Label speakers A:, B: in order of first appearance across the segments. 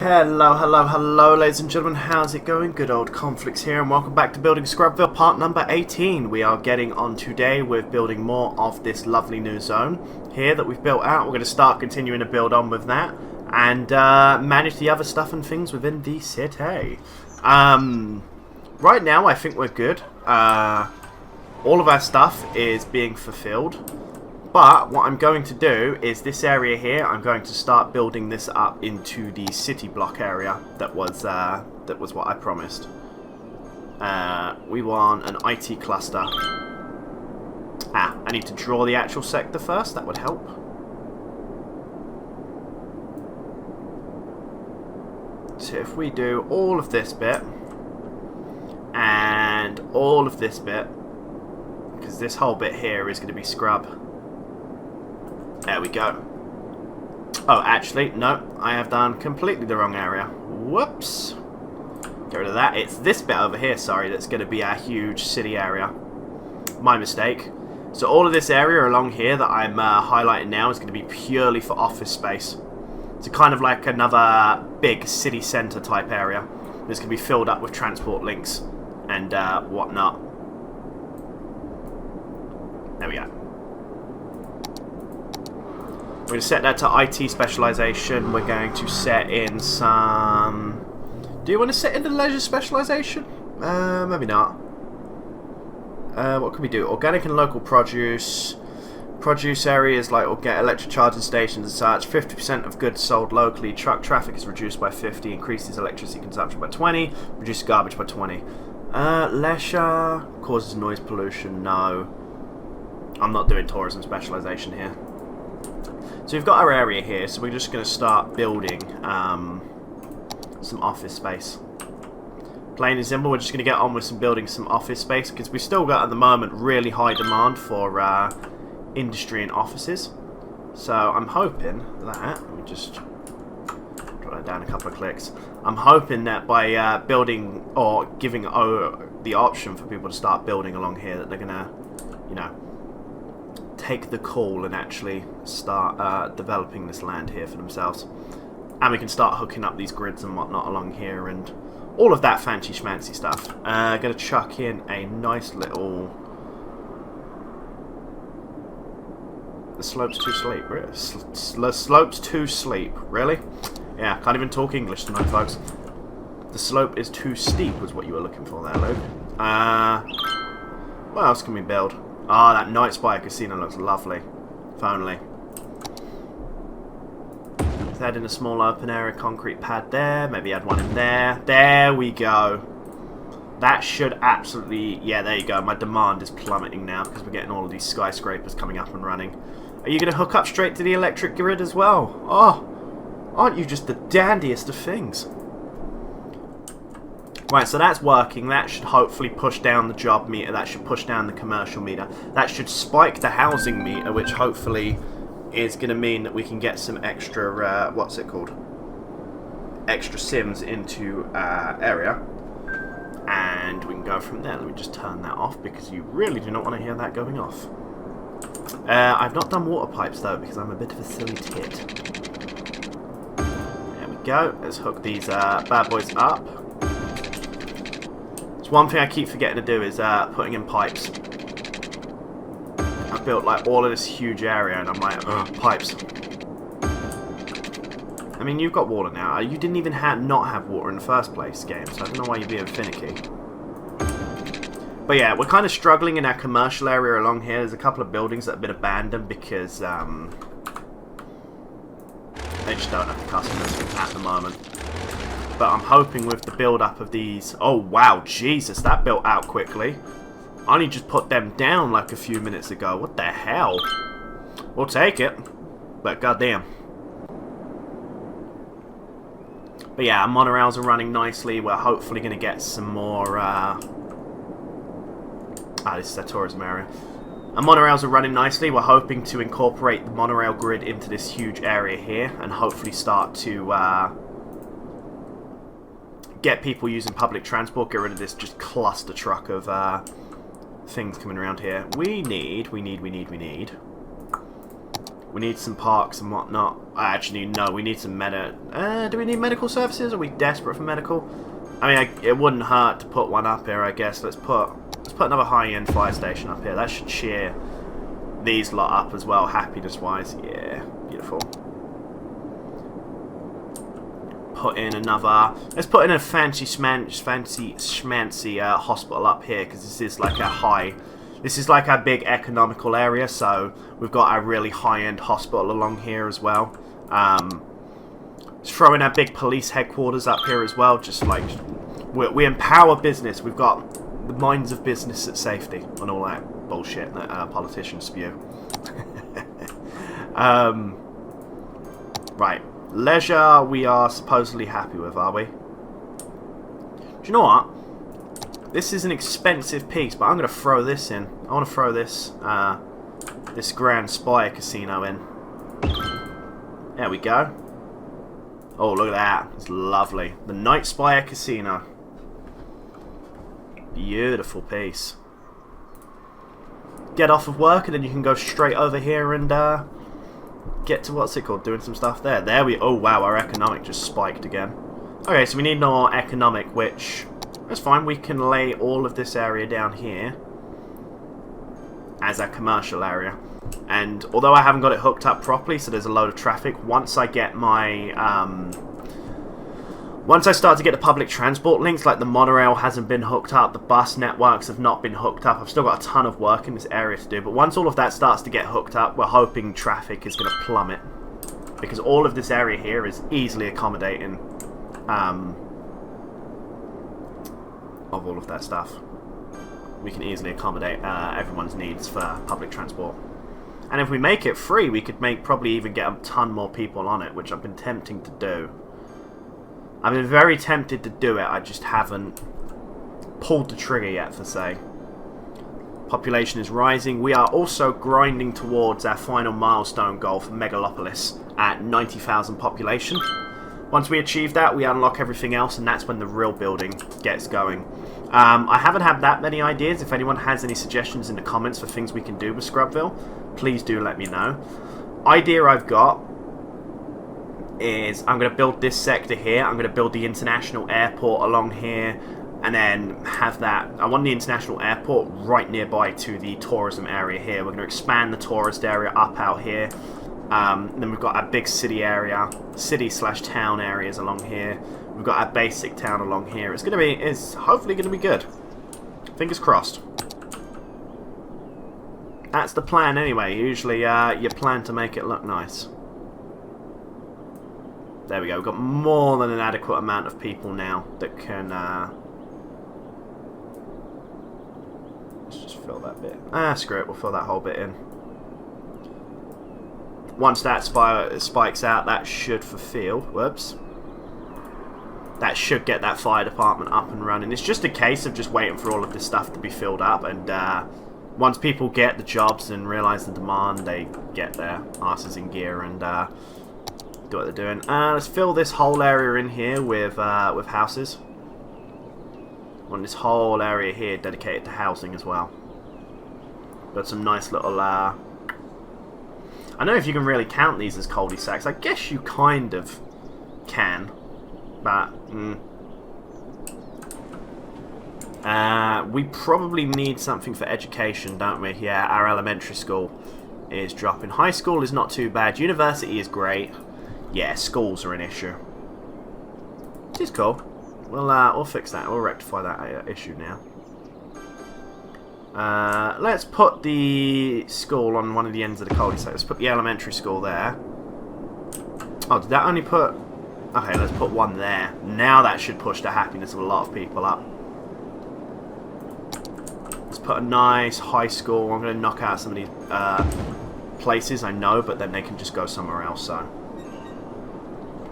A: Hello, hello, hello, ladies and gentlemen. How's it going? Good old Conflicts here, and welcome back to building Scrubville, part number 18. We are getting on today with building more of this lovely new zone here that we've built out. We're going to start continuing to build on with that and manage the other stuff and things within the city. Right now, I think we're good. All of our stuff is being fulfilled. But what I'm going to do is this area here, I'm going to start building this up into the city block area that was what I promised. We want an IT cluster. I need to draw the actual sector first, that would help. So if we do all of this bit, and all of this bit, because this whole bit here is going to be scrub. There we go. Oh, actually, no. I have done completely the wrong area. Whoops. Get rid of that. It's this bit over here, sorry, that's going to be our huge city area. My mistake. So all of this area along here that I'm highlighting now is going to be purely for office space. It's kind of like another big city centre type area. That's going to be filled up with transport links and whatnot. There we go. We're going to set that to IT specialisation. We're going to set in some... Do you want to set in the leisure specialisation? Maybe not. What can we do? Organic and local produce. Produce areas like electric charging stations and such. 50% of goods sold locally. Truck traffic is reduced by 50. Increases electricity consumption by 20. Reduces garbage by 20. Leisure causes noise pollution. No. I'm not doing tourism specialisation here. So we've got our area here, so we're just going to start building some office space. Plain and simple, we're just going to get on with building some office space, because we've still got at the moment really high demand for industry and offices. So I'm hoping that, let me just draw that down a couple of clicks. I'm hoping that by building or giving the option for people to start building along here, that they're going to, you know, take the call and actually start developing this land here for themselves. And we can start hooking up these grids and whatnot along here and all of that fancy schmancy stuff. Gonna chuck in a nice little... The slope's too steep, really? Slope's too steep, really? Yeah, can't even talk English tonight, folks. The slope is too steep was what you were looking for there, Luke. What else can we build? Ah, that Night Spire Casino looks lovely. If only. Let's add in a small open area concrete pad there. Maybe add one in there. There we go. That should absolutely... Yeah, there you go. My demand is plummeting now because we're getting all of these skyscrapers coming up and running. Are you going to hook up straight to the electric grid as well? Oh, aren't you just the dandiest of things? Right, so that's working. That should hopefully push down the job meter. That should push down the commercial meter. That should spike the housing meter, which hopefully is going to mean that we can get some extra, what's it called? Extra sims into area. And we can go from there. Let me just turn that off because you really do not want to hear that going off. I've not done water pipes though because I'm a bit of a silly tit. There we go. Let's hook these bad boys up. One thing I keep forgetting to do is putting in pipes. I've built like all of this huge area and I'm like, pipes. I mean, you've got water now. You didn't even not have water in the first place, game, so I don't know why you're being finicky. But yeah, we're kind of struggling in our commercial area along here. There's a couple of buildings that have been abandoned because they just don't have the customers at the moment. But I'm hoping with the build-up of these... Oh, wow, Jesus, that built out quickly. I only just put them down like a few minutes ago. What the hell? We'll take it. But goddamn. But yeah, our monorails are running nicely. We're hopefully going to get some more... this is a tourism area. Our monorails are running nicely. We're hoping to incorporate the monorail grid into this huge area here. And hopefully start to... get people using public transport, get rid of this just cluster truck of things coming around here. We need We need some parks and whatnot. Actually, no, we need some do we need medical services? Are we desperate for medical? I mean, it wouldn't hurt to put one up here, I guess. Let's put another high-end fire station up here. That should cheer these lot up as well, happiness-wise. Yeah, beautiful. Put in another. Let's put in a fancy schmancy hospital up here, because this is like a high. This is like a big economical area, so we've got a really high-end hospital along here as well. Let's throw in our big police headquarters up here as well. Just like we empower business. We've got the minds of business at safety and all that bullshit that politicians spew. Right, leisure we are supposedly happy with, are we? Do you know what? This is an expensive piece, but I'm going to throw this in. I want to throw this this Grand Spire Casino in. There we go. Oh, look at that. It's lovely. The Night Spire Casino. Beautiful piece. Get off of work and then you can go straight over here and get to, what's it called, doing some stuff there. There we, oh wow, our economic just spiked again. Okay, so we need more economic, which, that's fine. We can lay all of this area down here as a commercial area. And although I haven't got it hooked up properly, so there's a load of traffic, once I get my once I start to get the public transport links, like the monorail hasn't been hooked up, the bus networks have not been hooked up, I've still got a ton of work in this area to do, but once all of that starts to get hooked up, we're hoping traffic is going to plummet, because all of this area here is easily accommodating of all of that stuff. We can easily accommodate everyone's needs for public transport. And if we make it free, we could probably even get a ton more people on it, which I've been tempting to do. I've been very tempted to do it, I just haven't pulled the trigger yet, for say. Population is rising. We are also grinding towards our final milestone goal for Megalopolis at 90,000 population. Once we achieve that, we unlock everything else, and that's when the real building gets going. I haven't had that many ideas. If anyone has any suggestions in the comments for things we can do with Scrubville, please do let me know. Idea I've got is I'm going to build this sector here. I'm going to build the international airport along here, and then have that. I want the international airport right nearby to the tourism area here. We're going to expand the tourist area up out here. Then we've got our big city area, city/town areas along here. We've got our basic town along here. It's hopefully going to be good. Fingers crossed. That's the plan anyway. Usually you plan to make it look nice. There we go. We've got more than an adequate amount of people now that can... let's just fill that bit. Screw it. We'll fill that whole bit in. Once that spikes out, that should fulfill... Whoops. That should get that fire department up and running. It's just a case of just waiting for all of this stuff to be filled up, and once people get the jobs and realise the demand, they get their asses in gear and do what they're doing. Let's fill this whole area in here with houses. I want this whole area here dedicated to housing as well. Got some nice little... I don't know if you can really count these as cul-de-sacs. I guess you kind of can. But, we probably need something for education, don't we? Yeah, our elementary school is dropping. High school is not too bad. University is great. Yeah, schools are an issue. Which is cool. We'll fix that. We'll rectify that issue now. Let's put the school on one of the ends of the cul-de-sac. Let's put the elementary school there. Oh, did that only put... Okay, let's put one there. Now that should push the happiness of a lot of people up. Let's put a nice high school. I'm going to knock out some of these places, I know, but then they can just go somewhere else, so...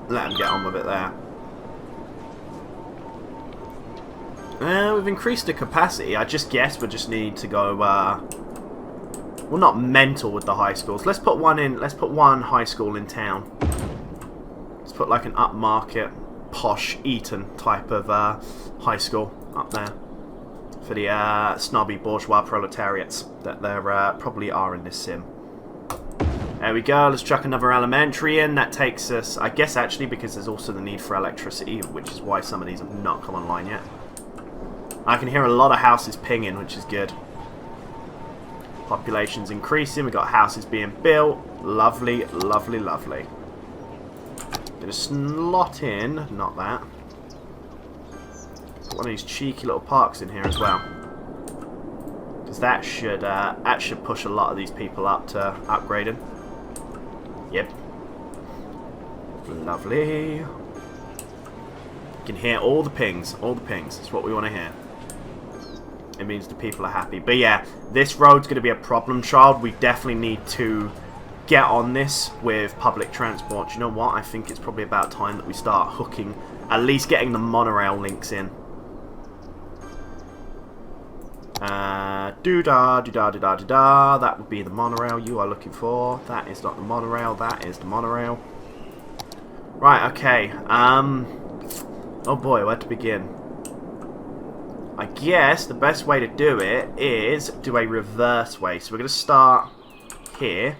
A: let them get on with it there. We've increased the capacity. I just guess we just need to go, well, not mental with the high schools. Let's put one in, let's put one high school in town. Let's put like an upmarket, posh Eton type of high school up there. For the snobby bourgeois proletariats that there probably are in this sim. There There we go. Let's chuck another elementary in. That takes us, I guess, actually, because there's also the need for electricity, which is why some of these have not come online yet. I can hear a lot of houses pinging, which is good. Population's increasing. We've got houses being built. Lovely, lovely, lovely. Gonna slot in, not that. Put one of these cheeky little parks in here as well. Because that should push a lot of these people up to upgrading. Yep. Lovely. You can hear all the pings. All the pings. That's what we want to hear. It means the people are happy. But yeah, this road's going to be a problem child. We definitely need to get on this with public transport. You know what? I think it's probably about time that we start hooking, at least getting the monorail links in. Doo-da, doo-da, doo-da, doo-da. That would be the monorail you are looking for. That is not the monorail. That is the monorail. Right, okay. Oh boy, where to begin? I guess the best way to do it is do a reverse way. So we're going to start here.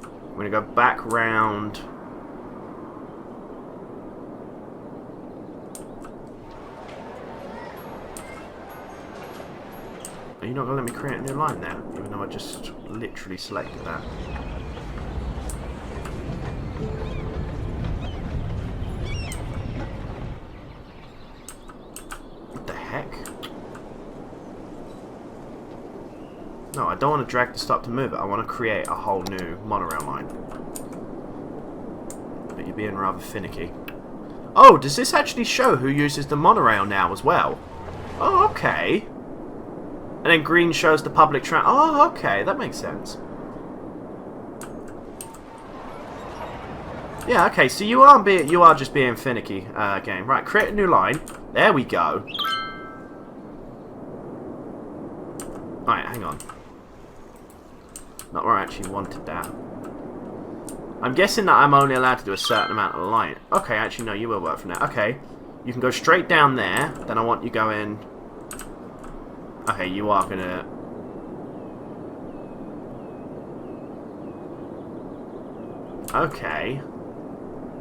A: We're going to go back round. Are you not going to let me create a new line there? Even though I just literally selected that. What the heck? No, I don't want to drag the stop to move it. I want to create a whole new monorail line. But you're being rather finicky. Oh, does this actually show who uses the monorail now as well? Oh, okay. And then green shows the public Oh, okay, that makes sense. Yeah, okay, so you are just being finicky, game. Right, create a new line. There we go. Alright, hang on. Not where I actually wanted that. I'm guessing that I'm only allowed to do a certain amount of the line. Okay, actually, no, you will work from there. Okay, you can go straight down there. Then I want you going... Okay, you are gonna... Okay.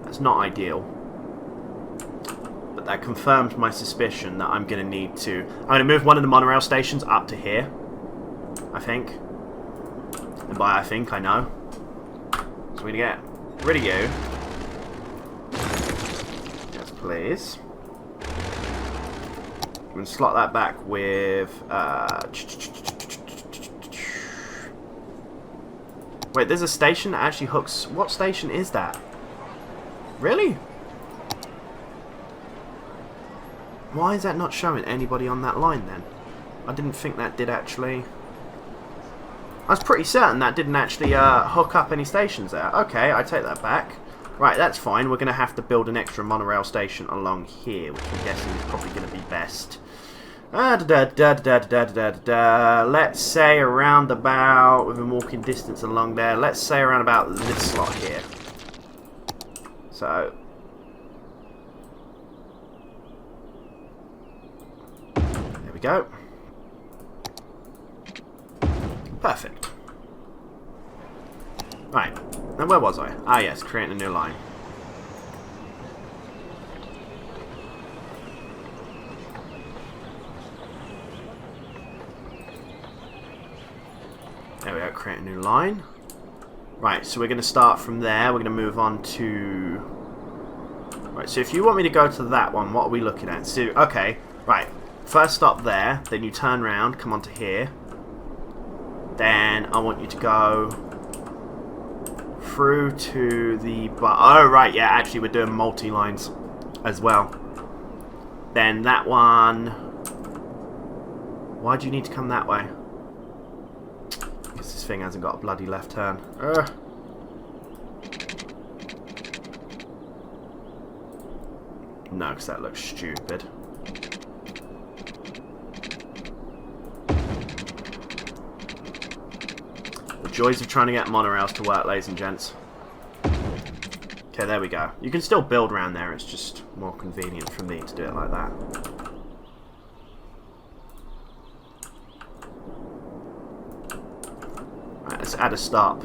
A: That's not ideal. But that confirmed my suspicion that I'm gonna need to... I'm gonna move one of the monorail stations up to here. I think. And by I think, I know. So we're gonna get rid of you. Yes, please. We're going to slot that back with... Wait, there's a station that actually hooks... What station is that? Really? Why is that not showing anybody on that line then? I didn't think that did actually... I was pretty certain that didn't actually hook up any stations there. Okay, I take that back. Right, that's fine. We're going to have to build an extra monorail station along here, which I'm guessing is probably going to be best. Let's say around about, within walking distance along there, let's say around about this slot here. So... There we go. Perfect. Right, now where was I? Ah yes, creating a new line. There we go, create a new line. Right, so we're going to start from there. We're going to move on to... Right, so if you want me to go to that one, what are we looking at? So, okay, right. First stop there, then you turn around, come onto here. Then I want you to go through to the... Oh, right, yeah, actually we're doing multi-lines as well. Then that one... Why do you need to come that way? Because this thing hasn't got a bloody left turn. No, because that looks stupid. The joys of trying to get monorails to work, ladies and gents. Okay, there we go. You can still build around there, it's just more convenient for me to do it like that. Right, let's add a stop.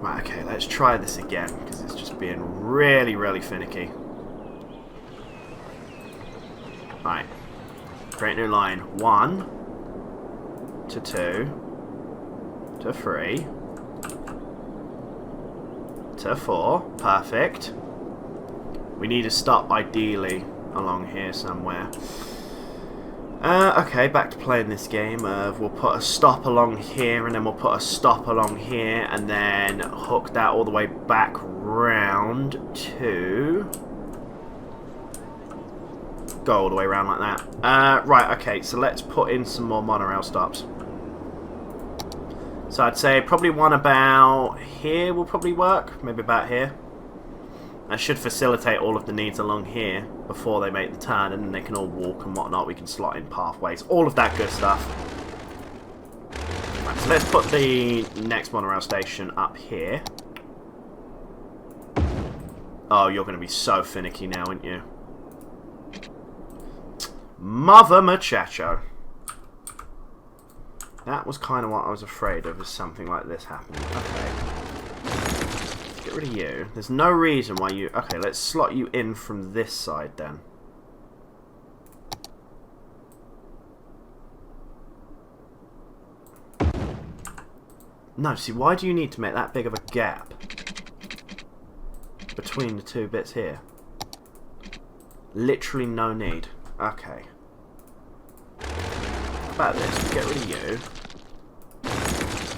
A: Right, okay, let's try this again, because it's just being really, really finicky. Right. Create new line. 1 to 2 to 3 to 4. Perfect. We need to stop ideally along here somewhere. Okay, back to playing this game. We'll put a stop along here, and then we'll put a stop along here, and then hook that all the way back round to... go all the way around like that. Right, okay, so let's put in some more monorail stops. So I'd say probably one about here will probably work. Maybe about here. That should facilitate all of the needs along here before they make the turn, and then they can all walk and whatnot. We can slot in pathways, all of that good stuff. Right, so let's put the next monorail station up here. Oh, you're going to be so finicky now, aren't you? Mother muchacho. That was kind of what I was afraid of, is something like this happening. Okay. Get rid of you. There's no reason why you... Okay, let's slot you in from this side then. No, see, why do you need to make that big of a gap between the two bits here? Literally no need. Okay. How about this? We get rid of you.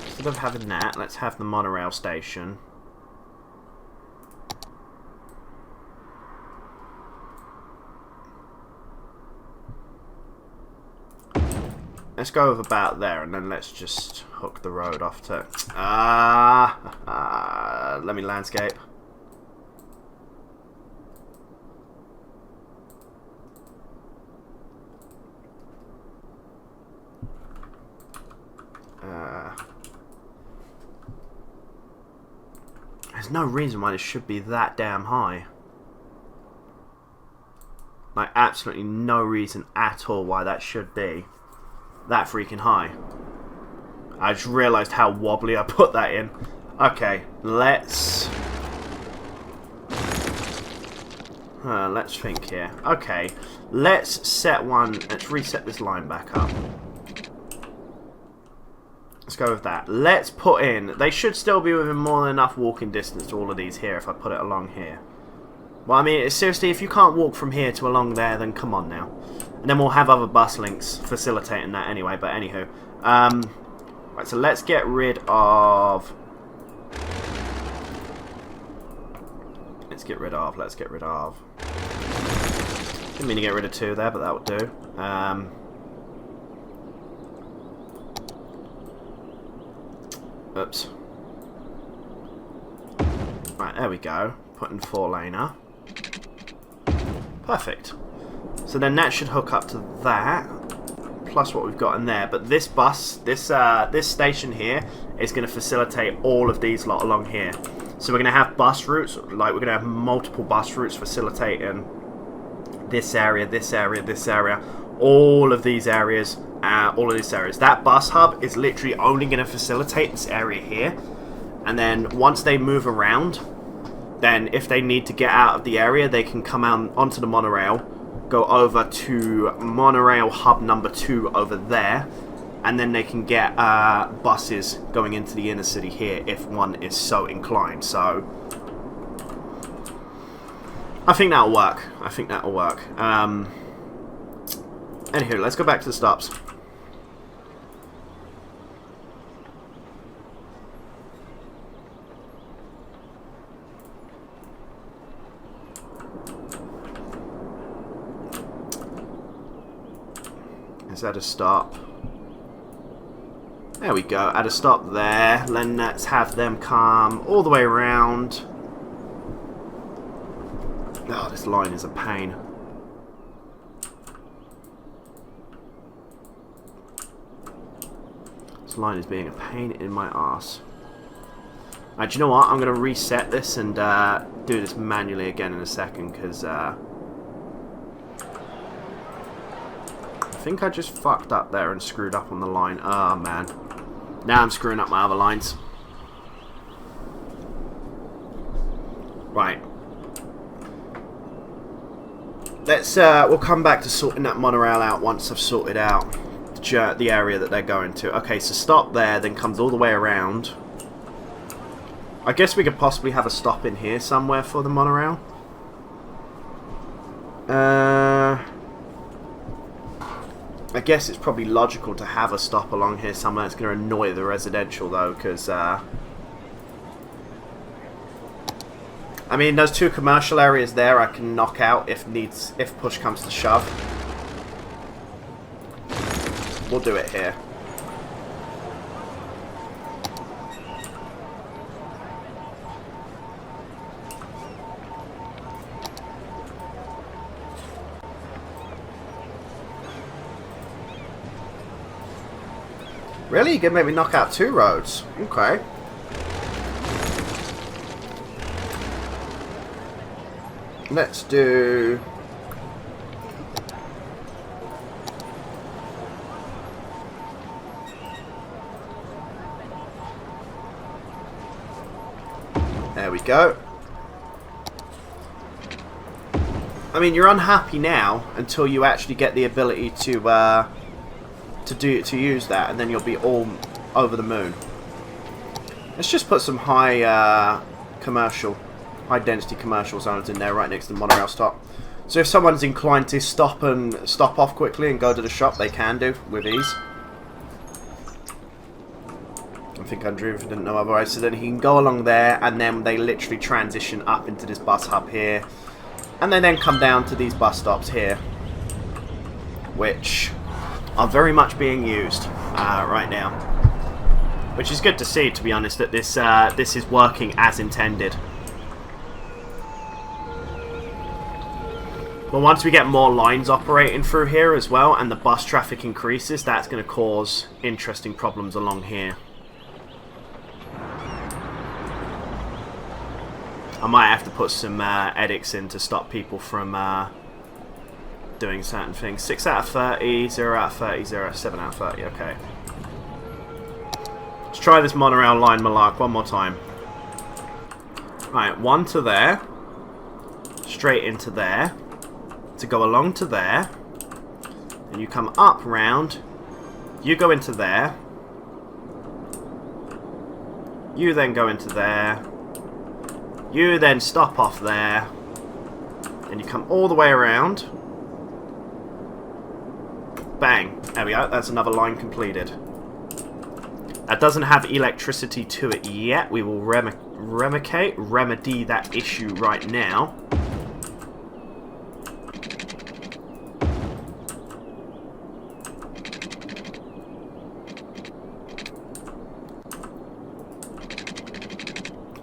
A: Instead of having that, let's have the monorail station. Let's go over about there, and then let's just hook the road off to... let me landscape. There's no reason why this should be that damn high. Like, absolutely no reason at all why that should be that freaking high. I just realised how wobbly I put that in. Okay, let's think here. Okay, let's set one. Let's reset this line back up. Let's go with that. Let's put in... They should still be within more than enough walking distance to all of these here if I put it along here. Well, I mean, seriously, if you can't walk from here to along there, then come on now. And then we'll have other bus links facilitating that anyway, but anywho. Right, so let's get rid of... Let's get rid of... Didn't mean to get rid of 2 there, but that would do. Oops. Right, there we go. Putting 4-laner. Perfect. So then that should hook up to that, plus what we've got in there. But this bus, this station here, is going to facilitate all of these lot along here. So we're going to have bus routes, like we're going to have multiple bus routes facilitating this area, this area, this area, all of these areas. That bus hub is literally only going to facilitate this area here, and then once they move around, then if they need to get out of the area, they can come out onto the monorail, go over to monorail hub number 2 over there, and then they can get buses going into the inner city here if one is so inclined. So I think that'll work. Anywho, let's go back to the stops. Let's add a stop. There we go, add a stop there. Then let's have them come all the way around. Oh, this line is a pain. This line is being a pain in my arse. Do you know what? I'm going to reset this and do this manually again in a second, because I think I just fucked up there and screwed up on the line. Oh, man. Now I'm screwing up my other lines. Right. Let's, we'll come back to sorting that monorail out once I've sorted out the area that they're going to. Okay, so stop there, then comes all the way around. I guess we could possibly have a stop in here somewhere for the monorail. I guess it's probably logical to have a stop along here somewhere. It's going to annoy the residential though, because I mean, those two commercial areas there I can knock out if push comes to shove. We'll do it here. Really? You can maybe knock out 2 roads? Okay. Let's do... There we go. I mean, you're unhappy now until you actually get the ability to use that, and then you'll be all over the moon. Let's just put some high density commercial zones in there, right next to the monorail stop. So if someone's inclined to stop off quickly and go to the shop, they can do with ease. I think Andrew didn't know otherwise. So then he can go along there, and then they literally transition up into this bus hub here, and they then come down to these bus stops here, which are very much being used right now, which is good to see, to be honest, that this is working as intended. But once we get more lines operating through here as well, and the bus traffic increases, that's going to cause interesting problems along here. I might have to put some edits in to stop people from doing certain things. 6 out of 30, 0 out of 30, 0 out of 7 out of 30, okay. Let's try this monorail line malark one more time. Right, 1 to there. Straight into there. To go along to there. And you come up round. You go into there. You then go into there. You then stop off there. And you come all the way around. Bang. There we go. That's another line completed. That doesn't have electricity to it yet. We will remedy that issue right now.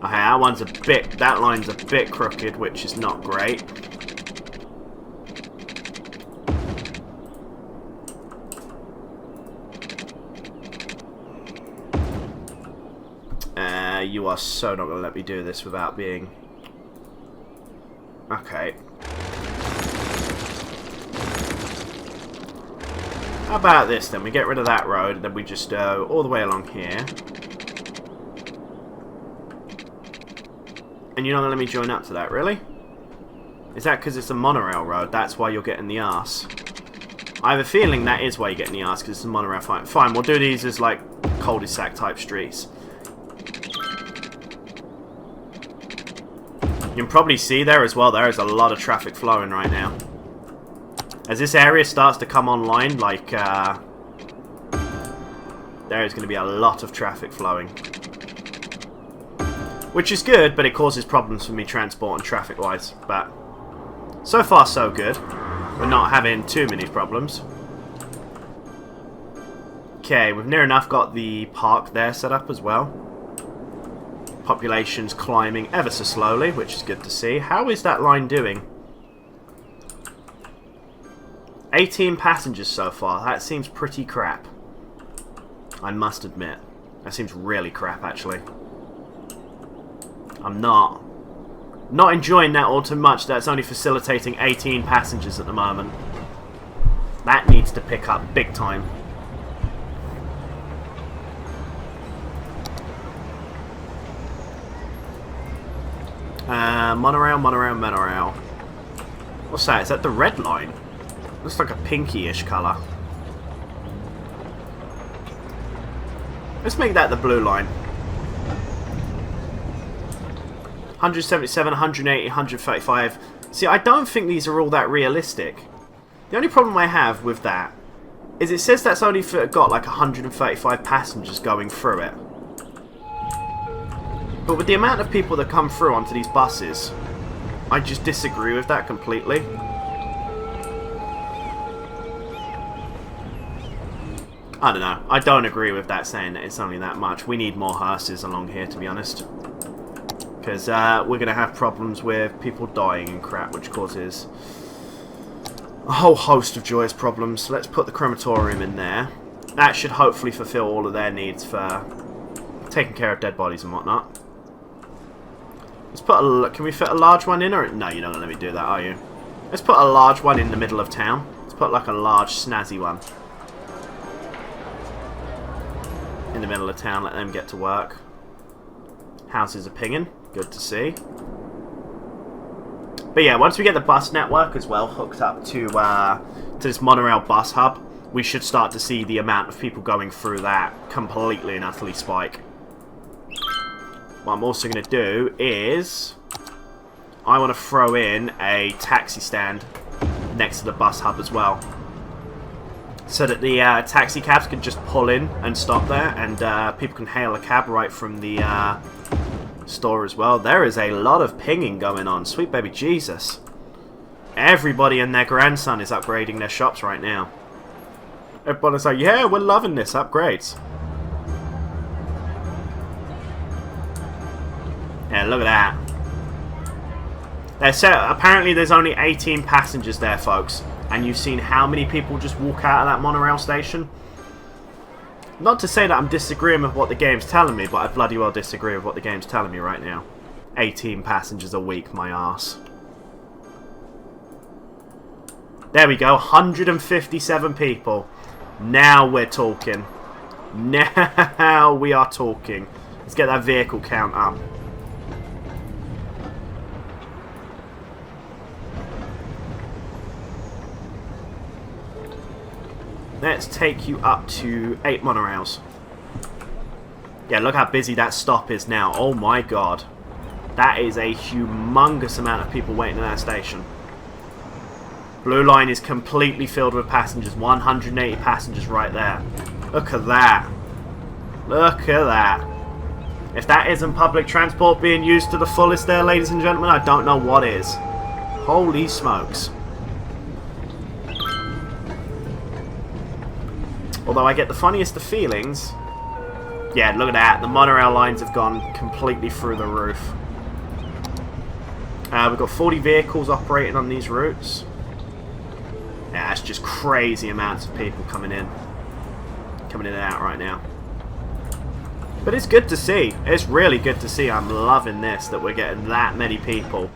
A: Okay, that line's a bit crooked, which is not great. You are so not going to let me do this without being... Okay. How about this then? We get rid of that road, and then we just go all the way along here. And you're not going to let me join up to that, really? Is that because it's a monorail road? That's why you're getting the arse. I have a feeling that is why you're getting the arse, because it's a monorail. Fine, we'll do these as like cul-de-sac type streets. You can probably see there as well, there is a lot of traffic flowing right now. As this area starts to come online, like, there is going to be a lot of traffic flowing. Which is good, but it causes problems for me transport and traffic-wise. But so far, so good. We're not having too many problems. Okay, we've near enough got the park there set up as well. Population's climbing ever so slowly, which is good to see. How is that line doing? 18 passengers so far. That seems pretty crap. I must admit. That seems really crap, actually. I'm not enjoying that all too much. That's only facilitating 18 passengers at the moment. That needs to pick up big time. Monorail, monorail, monorail. What's that? Is that the red line? Looks like a pinky-ish colour. Let's make that the blue line. 177, 180, 135. See, I don't think these are all that realistic. The only problem I have with that is it says that's only got like 135 passengers going through it. But with the amount of people that come through onto these buses, I just disagree with that completely. I don't know. I don't agree with that saying that it's only that much. We need more hearses along here, to be honest. Because we're going to have problems with people dying and crap, which causes a whole host of joyous problems. So let's put the crematorium in there. That should hopefully fulfill all of their needs for taking care of dead bodies and whatnot. Let's put a... Can we fit a large one in? Or no, you're not going to let me do that, are you? Let's put a large one in the middle of town. Let's put like a large snazzy one in the middle of town. Let them get to work. Houses are pinging. Good to see. But yeah, once we get the bus network as well hooked up to this monorail bus hub, we should start to see the amount of people going through that completely and utterly spike. What I'm also going to do is I want to throw in a taxi stand next to the bus hub as well, so that the taxi cabs can just pull in and stop there, and people can hail a cab right from the store as well. There is a lot of pinging going on. Sweet baby Jesus. Everybody and their grandson is upgrading their shops right now. Everybody's like, yeah, we're loving this upgrades. Yeah, look at that. Apparently there's only 18 passengers there, folks. And you've seen how many people just walk out of that monorail station? Not to say that I'm disagreeing with what the game's telling me, but I bloody well disagree with what the game's telling me right now. 18 passengers a week, my arse. There we go, 157 people. Now we're talking. Now we are talking. Let's get that vehicle count up. Let's take you up to 8 monorails. Yeah, look how busy that stop is now. Oh my god. That is a humongous amount of people waiting at that station. Blue line is completely filled with passengers. 180 passengers right there. Look at that. Look at that. If that isn't public transport being used to the fullest there, ladies and gentlemen, I don't know what is. Holy smokes. Although I get the funniest of feelings. Yeah, look at that. The monorail lines have gone completely through the roof. We've got 40 vehicles operating on these routes. Yeah, that's just crazy amounts of people coming in. Coming in and out right now. But it's good to see. It's really good to see. I'm loving this, that we're getting that many people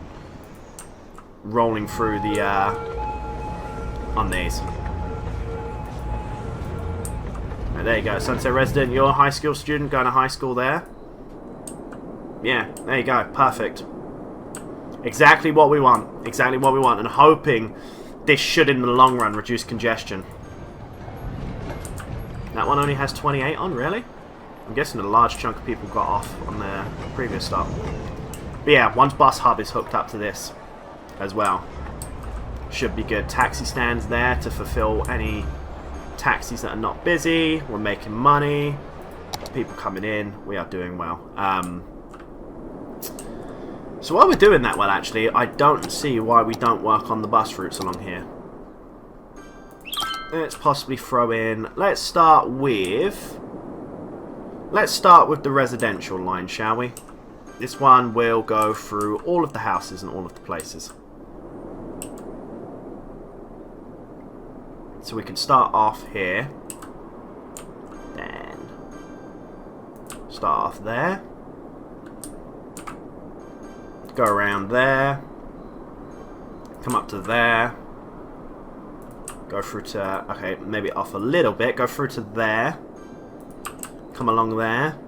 A: rolling through the, on these. Right, there you go. Sunset resident, you're a high school student going to high school there. Yeah, there you go. Perfect. Exactly what we want. Exactly what we want. And hoping this should, in the long run, reduce congestion. That one only has 28 on, really? I'm guessing a large chunk of people got off on their previous stop. But yeah, once bus hub is hooked up to this as well, should be good. Taxi stands there to fulfill any taxis that are not busy. We're making money. People coming in. We are doing well. So while we're doing that well, actually, I don't see why we don't work on the bus routes along here. Let's possibly throw in... Let's start with the residential line, shall we? This one will go through all of the houses and all of the places. So we can start off here. Then start off there. Go around there. Come up to there. Go through to... Okay, maybe off a little bit. Go through to there. Come along there.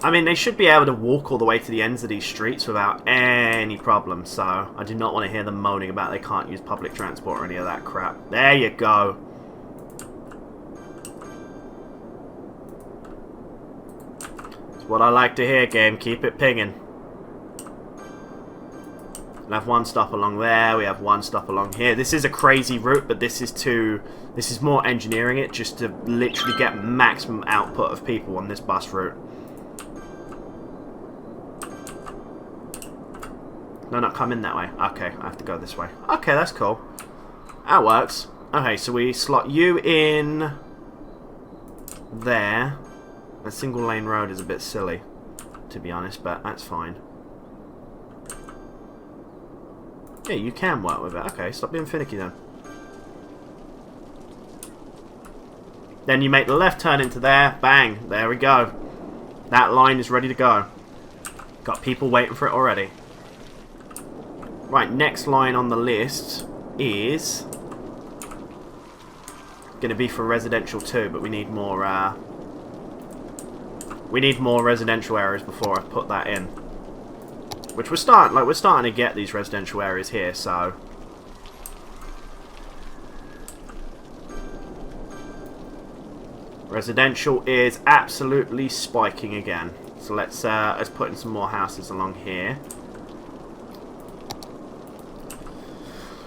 A: I mean, they should be able to walk all the way to the ends of these streets without any problem, so I do not want to hear them moaning about they can't use public transport or any of that crap. There you go. That's what I like to hear, game. Keep it pinging. We have one stop along there, we have one stop along here. This is a crazy route, but this is more engineering it just to literally get maximum output of people on this bus route. No, not coming that way. Okay, I have to go this way. Okay, that's cool. That works. Okay, so we slot you in there. A single lane road is a bit silly, to be honest, but that's fine. Yeah, you can work with it. Okay, stop being finicky then. Then you make the left turn into there. Bang. There we go. That line is ready to go. Got people waiting for it already. Right, next line on the list is going to be for residential too, but we need more residential areas before I put that in. Which we're starting to get these residential areas here, so residential is absolutely spiking again. So let's put in some more houses along here.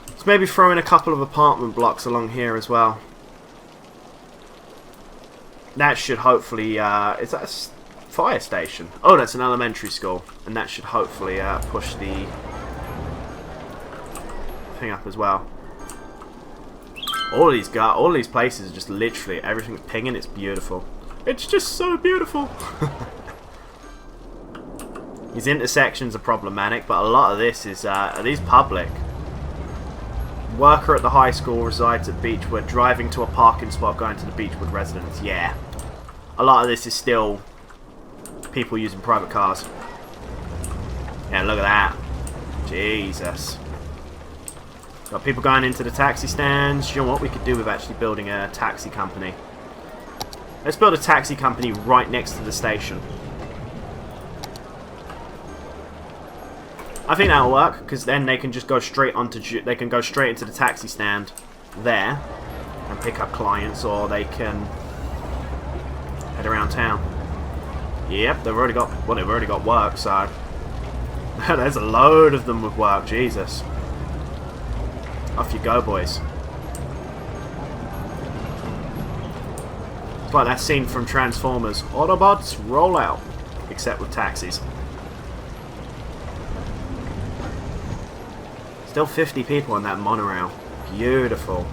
A: Let's maybe throw in a couple of apartment blocks along here as well. That should hopefully is that a fire station? Oh, that's an elementary school, and that should hopefully push the thing up as well. All these places are just literally everything's pinging. It's beautiful. It's just so beautiful. These intersections are problematic, but a lot of this is these public. Worker at the high school resides at Beechwood, driving to a parking spot, going to the Beechwood residence. Yeah, a lot of this is still people using private cars. Yeah, look at that. Jesus. Got people going into the taxi stands. You know what we could do with actually building a taxi company? Let's build a taxi company right next to the station. I think that'll work, because then they can just go straight onto they can go straight into the taxi stand there and pick up clients, or they can head around town. Yep, they've already got work, so there's a load of them with work. Jesus. Off you go, boys. It's like that scene from Transformers. Autobots, roll out. Except with taxis. Still 50 people on that monorail. Beautiful.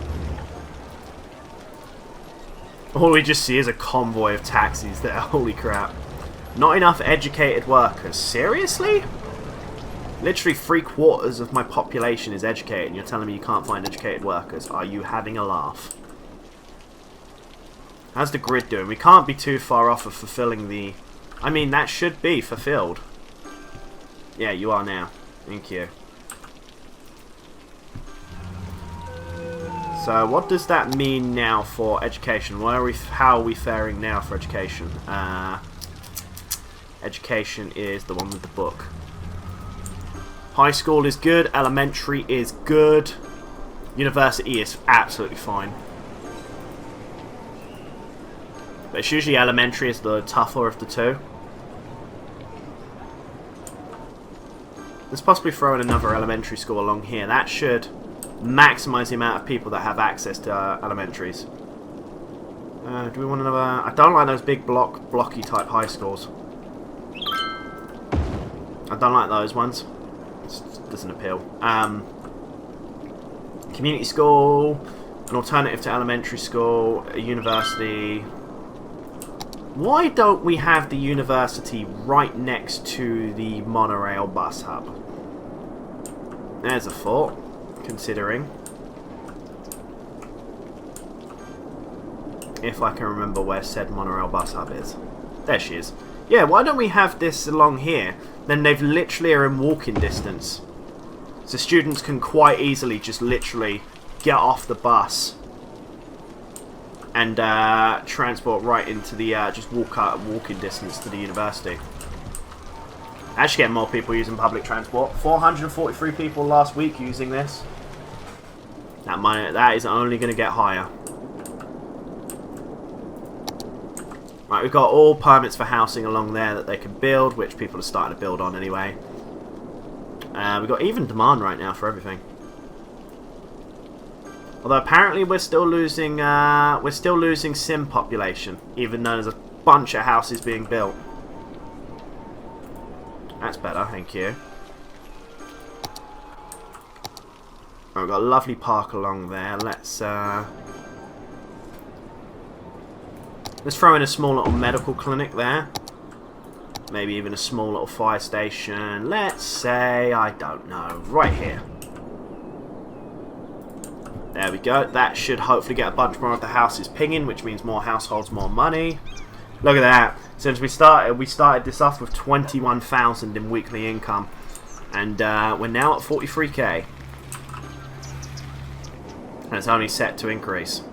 A: All we just see is a convoy of taxis there. Holy crap. Not enough educated workers. Seriously? Literally 3/4 of my population is educated, and you're telling me you can't find educated workers. Are you having a laugh? How's the grid doing? We can't be too far off of fulfilling the... I mean, that should be fulfilled. Yeah, you are now. Thank you. So, what does that mean now for education? How are we faring now for education? Education is the one with the book. High school is good. Elementary is good. University is absolutely fine. But it's usually elementary is the tougher of the two. Let's possibly throw in another elementary school along here. That should maximize the amount of people that have access to elementaries. Do we want another... I don't like those big blocky type high schools. I don't like those ones. It doesn't appeal. Community school, an alternative to elementary school, a university. Why don't we have the university right next to the monorail bus hub? There's a thought. Considering, if I can remember where said monorail bus hub is. There she is. Yeah, why don't we have this along here? Then they've literally are in walking distance. So students can quite easily just literally get off the bus and transport right into the just walking distance to the university. Actually, get more people using public transport. 443 people last week using this. That is only going to get higher. Right, we've got all permits for housing along there that they can build, which people are starting to build on anyway. We've got even demand right now for everything. Although apparently we're still losing sim population, even though there's a bunch of houses being built. That's better, thank you. Right, we've got a lovely park along there. Let's throw in a small little medical clinic there. Maybe even a small little fire station. Let's say, I don't know, right here. There we go. That should hopefully get a bunch more of the houses pinging, which means more households, more money. Look at that. Since we started this off with 21,000 in weekly income, and we're now at 43k. And it's only set to increase.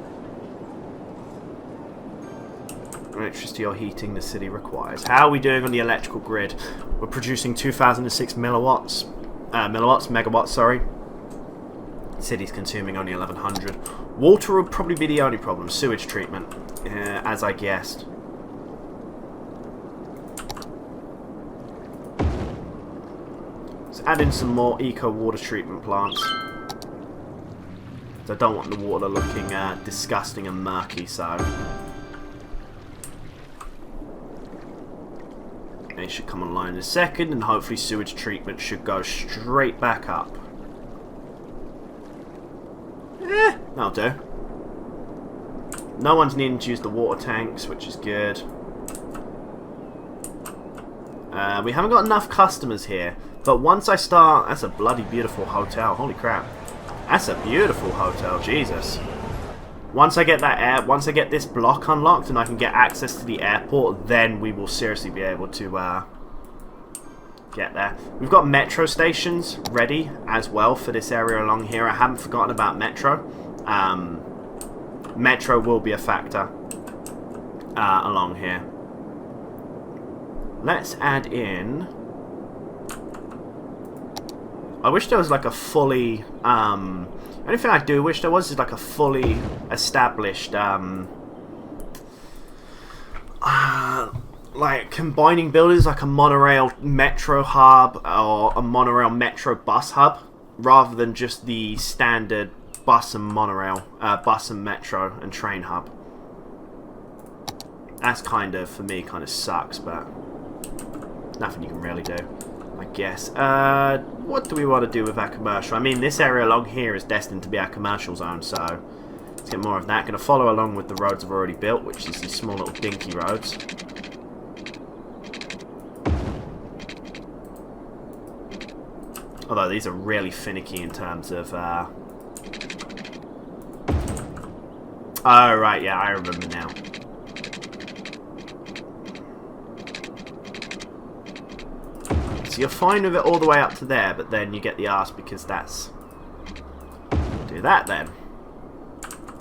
A: Electricity or heating the city requires. How are we doing on the electrical grid? We're producing 2006 megawatts, sorry. City's consuming only 1100. Water would probably be the only problem. Sewage treatment, as I guessed. Let's add in some more eco water treatment plants. I don't want the water looking disgusting and murky, so they should come online in a second, and hopefully sewage treatment should go straight back up. That'll do. No one's needing to use the water tanks, which is good. We haven't got enough customers here, but once I start... That's a bloody beautiful hotel, holy crap. That's a beautiful hotel, Jesus. Once I get once I get this block unlocked and I can get access to the airport, then we will seriously be able to get there. We've got metro stations ready as well for this area along here. I haven't forgotten about metro. Metro will be a factor along here. Let's add in... I wish there was like a fully... the only thing I do wish there was is like a fully established... like combining buildings, like a monorail metro hub or a monorail metro bus hub, rather than just the standard bus and monorail, bus and metro and train hub. That's kind of, for me, kind of sucks, but nothing you can really do, I guess. What do we want to do with our commercial? I mean, this area along here is destined to be our commercial zone, so let's get more of that. Going to follow along with the roads I've already built, which is these small little dinky roads. Although these are really finicky in terms of... Oh, right, yeah, I remember now. So you're fine with it all the way up to there, but then you get the arse because that's... Do that then.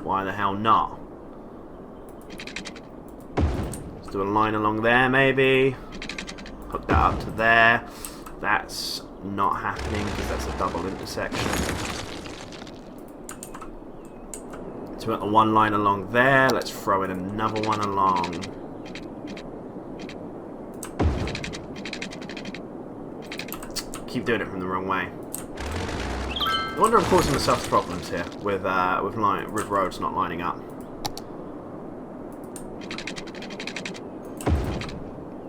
A: Why the hell not? Let's do a line along there, maybe. Hook that up to there. That's not happening because that's a double intersection. So we've got the one line along there. Let's throw in another one along. Keep doing it from the wrong way. I wonder if I'm causing myself problems here with roads not lining up.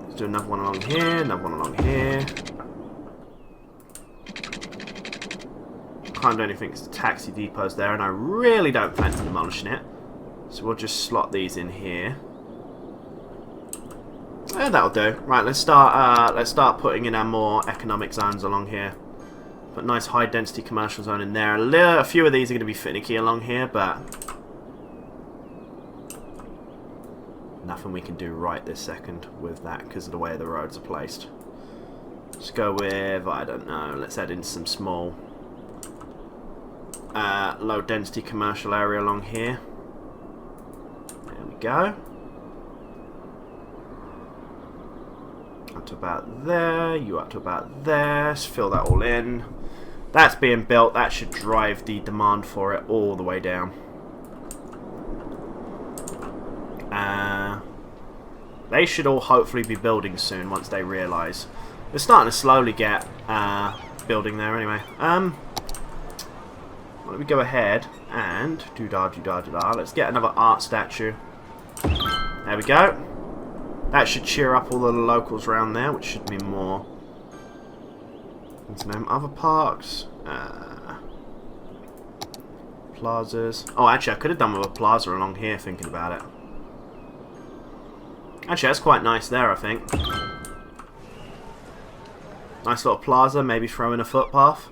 A: Let's do another one along here, another one along here. Can't do anything because the taxi depot's there, and I really don't fancy demolishing it. So we'll just slot these in here. Yeah, that'll do. Right, let's start putting in our more economic zones along here. Put a nice high density commercial zone in there. A few of these are going to be finicky along here, but nothing we can do right this second with that because of the way the roads are placed. Let's go with, I don't know, let's add in some small low density commercial area along here. go. Up to about there. You up to about there. Let's fill that all in. That's being built. That should drive the demand for it all the way down. They should all hopefully be building soon once they realise. They're starting to slowly get building there anyway. Let me go ahead and let's get another art statue. There we go. That should cheer up all the locals around there, which should be more. Let's name other parks. Plazas. Oh, actually, I could have done with a plaza along here, thinking about it. Actually, that's quite nice there, I think. Nice little plaza, maybe throw in a footpath.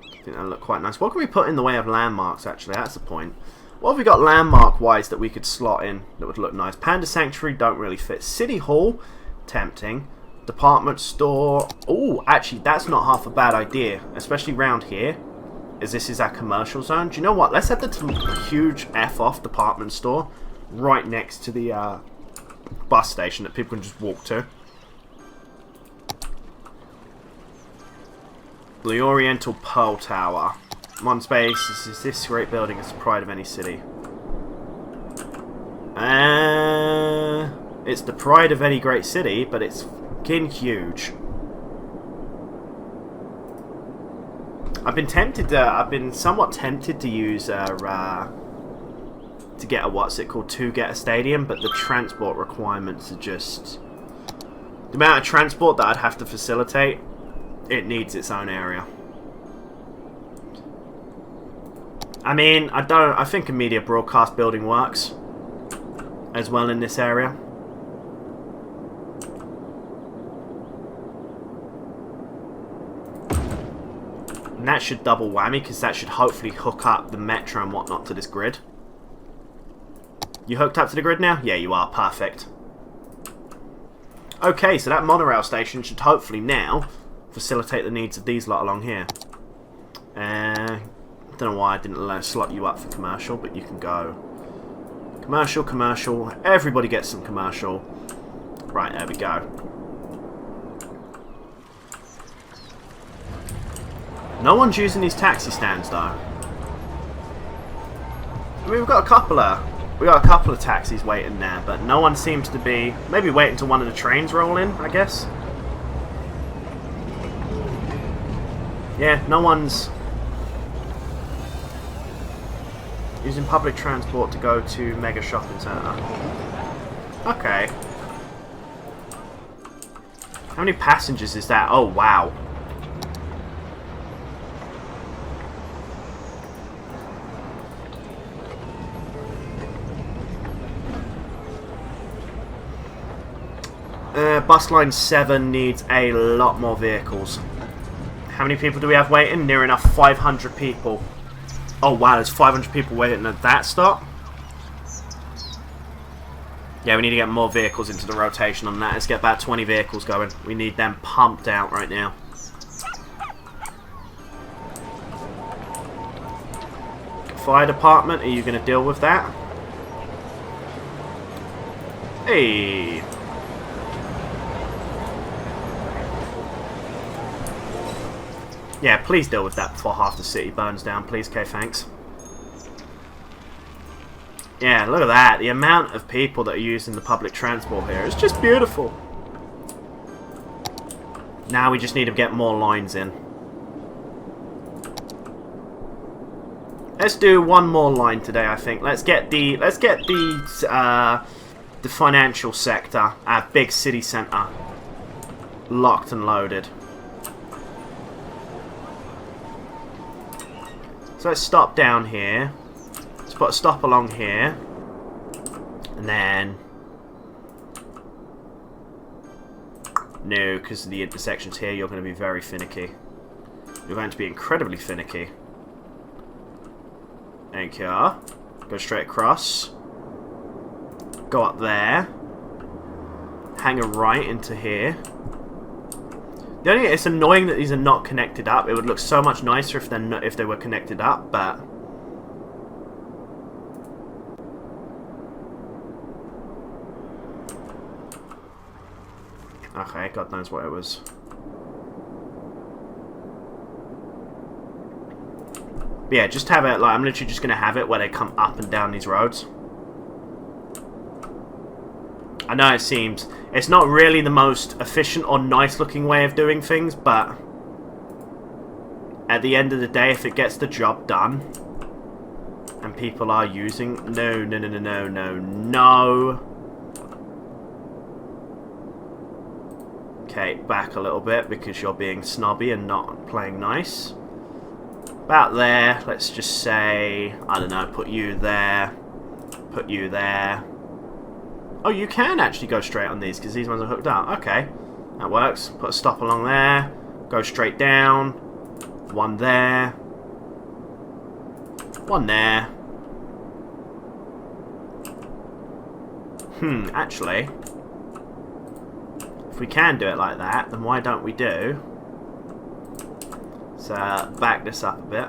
A: I think that'll look quite nice. What can we put in the way of landmarks, actually? That's the point. What have we got landmark-wise that we could slot in that would look nice? Panda Sanctuary don't really fit. City Hall, tempting. Department store. Oh, actually, that's not half a bad idea, especially round here, as this is our commercial zone. Do you know what? Let's have the huge F-off department store right next to the bus station that people can just walk to. The Oriental Pearl Tower. One space. Is this great building? It's the pride of any city. It's the pride of any great city, but it's fucking huge. I've been somewhat tempted to use to get a stadium, but the transport requirements are just the amount of transport that I'd have to facilitate. It needs its own area. I mean, I think a media broadcast building works as well in this area. And that should double whammy, because that should hopefully hook up the metro and whatnot to this grid. You hooked up to the grid now? Yeah, you are. Perfect. Okay, so that monorail station should hopefully now facilitate the needs of these lot along here. I don't know why I didn't slot you up for commercial, but you can go commercial, commercial. Everybody gets some commercial. Right, there we go. No one's using these taxi stands though. I mean, we've got a couple of taxis waiting there, but no one seems to be. Maybe waiting until one of the trains roll in, I guess. Yeah, no one's using public transport to go to Mega Shopping Centre. Okay. How many passengers is that? Oh, wow. Bus line 7 needs a lot more vehicles. How many people do we have waiting? Near enough 500 people. Oh wow, there's 500 people waiting at that stop. Yeah, we need to get more vehicles into the rotation on that. Let's get about 20 vehicles going. We need them pumped out right now. Fire department, are you going to deal with that? Hey. Yeah, please deal with that before half the city burns down, please. Okay, thanks. Yeah, look at that. The amount of people that are using the public transport here is just beautiful. Now we just need to get more lines in. Let's do one more line today, I think. Let's get the financial sector, our big city centre, locked and loaded. So let's stop down here. Let's put a stop along here. And then... No, because of the intersections here, you're going to be very finicky. You're going to be incredibly finicky. There you are. Go straight across. Go up there. Hang a right into here. It's annoying that these are not connected up. It would look so much nicer if they were connected up, but Okay, God knows what it was. But yeah, just have it, like, I'm literally just going to have it where they come up and down these roads. I know it seems, it's not really the most efficient or nice looking way of doing things, but at the end of the day, if it gets the job done, and people are using... No, no, no, no, no, no, no. Okay, back a little bit because you're being snobby and not playing nice. About there, let's just say, I don't know, put you there, put you there. Oh, you can actually go straight on these because these ones are hooked up. Okay, that works. Put a stop along there, go straight down, one there, one there. Actually, if we can do it like that, then why don't we do... So, back this up a bit.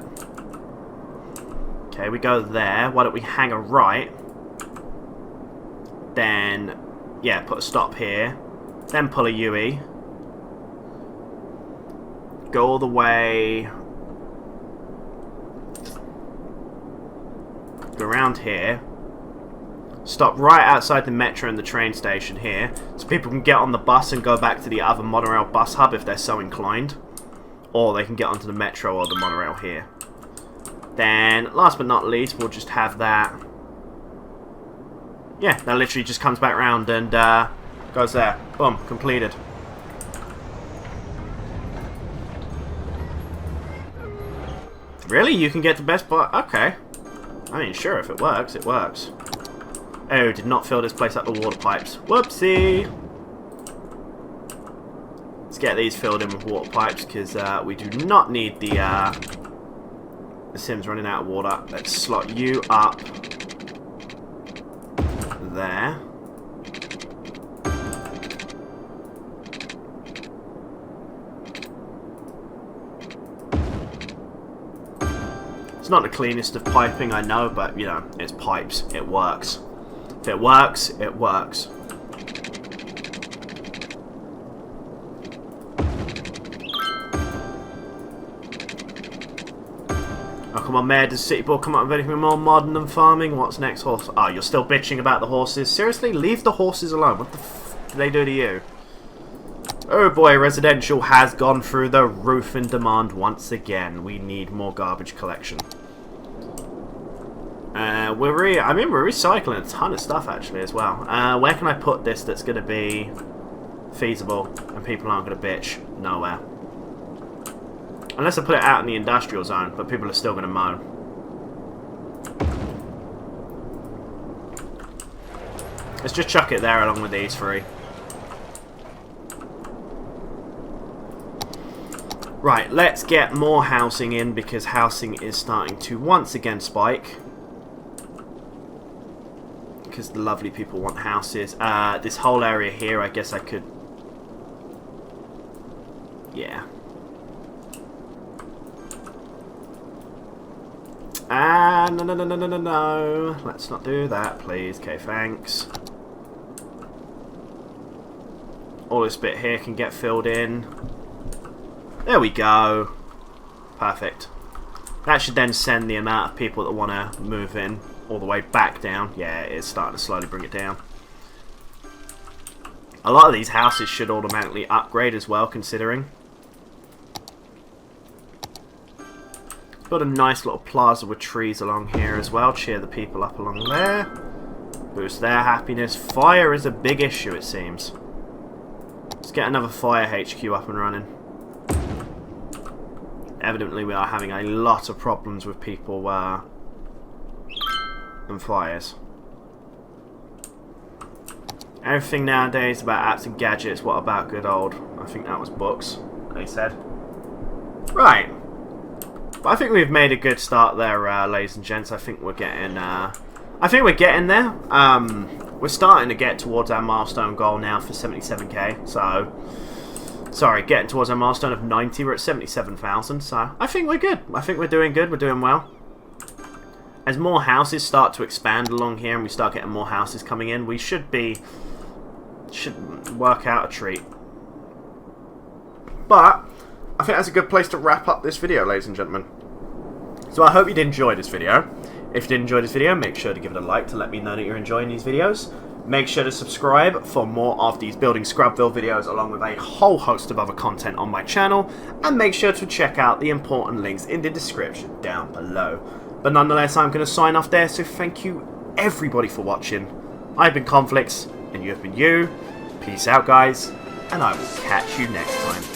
A: Okay, we go there. Why don't we hang a right? Then, yeah, put a stop here. Then pull a UE. Go all the way... Go around here. Stop right outside the metro and the train station here. So people can get on the bus and go back to the other monorail bus hub if they're so inclined. Or they can get onto the metro or the monorail here. Then, last but not least, we'll just have that. Yeah, that literally just comes back round and goes there. Boom, completed. Really? You can get the best part? Okay. I mean, sure, if it works, it works. Oh, did not fill this place up with water pipes. Whoopsie! Let's get these filled in with water pipes because we do not need the Sims running out of water. Let's slot you up there. It's not the cleanest of piping, I know, but you know, it's pipes. It works. If it works, it works. Oh, come on, Mayor, does City Board come up with anything more modern than farming? What's next, horse? Oh, you're still bitching about the horses? Seriously? Leave the horses alone. What the f did they do to you? Oh boy, residential has gone through the roof in demand once again. We need more garbage collection. We're recycling a ton of stuff actually as well. Where can I put this that's going to be feasible and people aren't going to bitch? Nowhere. Unless I put it out in the industrial zone, but people are still going to moan. Let's just chuck it there along with these three. Right, let's get more housing in because housing is starting to once again spike. Because the lovely people want houses. This whole area here, I guess I could... Yeah. No. Let's not do that, please. Okay, thanks. All this bit here can get filled in. There we go. Perfect. That should then send the amount of people that want to move in all the way back down. Yeah, it is starting to slowly bring it down. A lot of these houses should automatically upgrade as well, considering. Got a nice little plaza with trees along here as well. Cheer the people up along there. Boost their happiness. Fire is a big issue, it seems. Let's get another fire HQ up and running. Evidently we are having a lot of problems with people and fires. Everything nowadays about apps and gadgets. What about good old... I think that was books, they said. Right. But I think we've made a good start there, ladies and gents. I think we're getting... there. We're starting to get towards our milestone goal now for 77k. So... Sorry, getting towards our milestone of 90. We're at 77,000. So I think we're good. I think we're doing good. We're doing well. As more houses start to expand along here and we start getting more houses coming in, we should work out a treat. But I think that's a good place to wrap up this video, ladies and gentlemen. So I hope you did enjoy this video. If you did enjoy this video, make sure to give it a like to let me know that you're enjoying these videos. Make sure to subscribe for more of these Building Scrubville videos, along with a whole host of other content on my channel. And make sure to check out the important links in the description down below. But nonetheless, I'm going to sign off there, so thank you everybody for watching. I've been Conflicts, and you have been you. Peace out, guys, and I will catch you next time.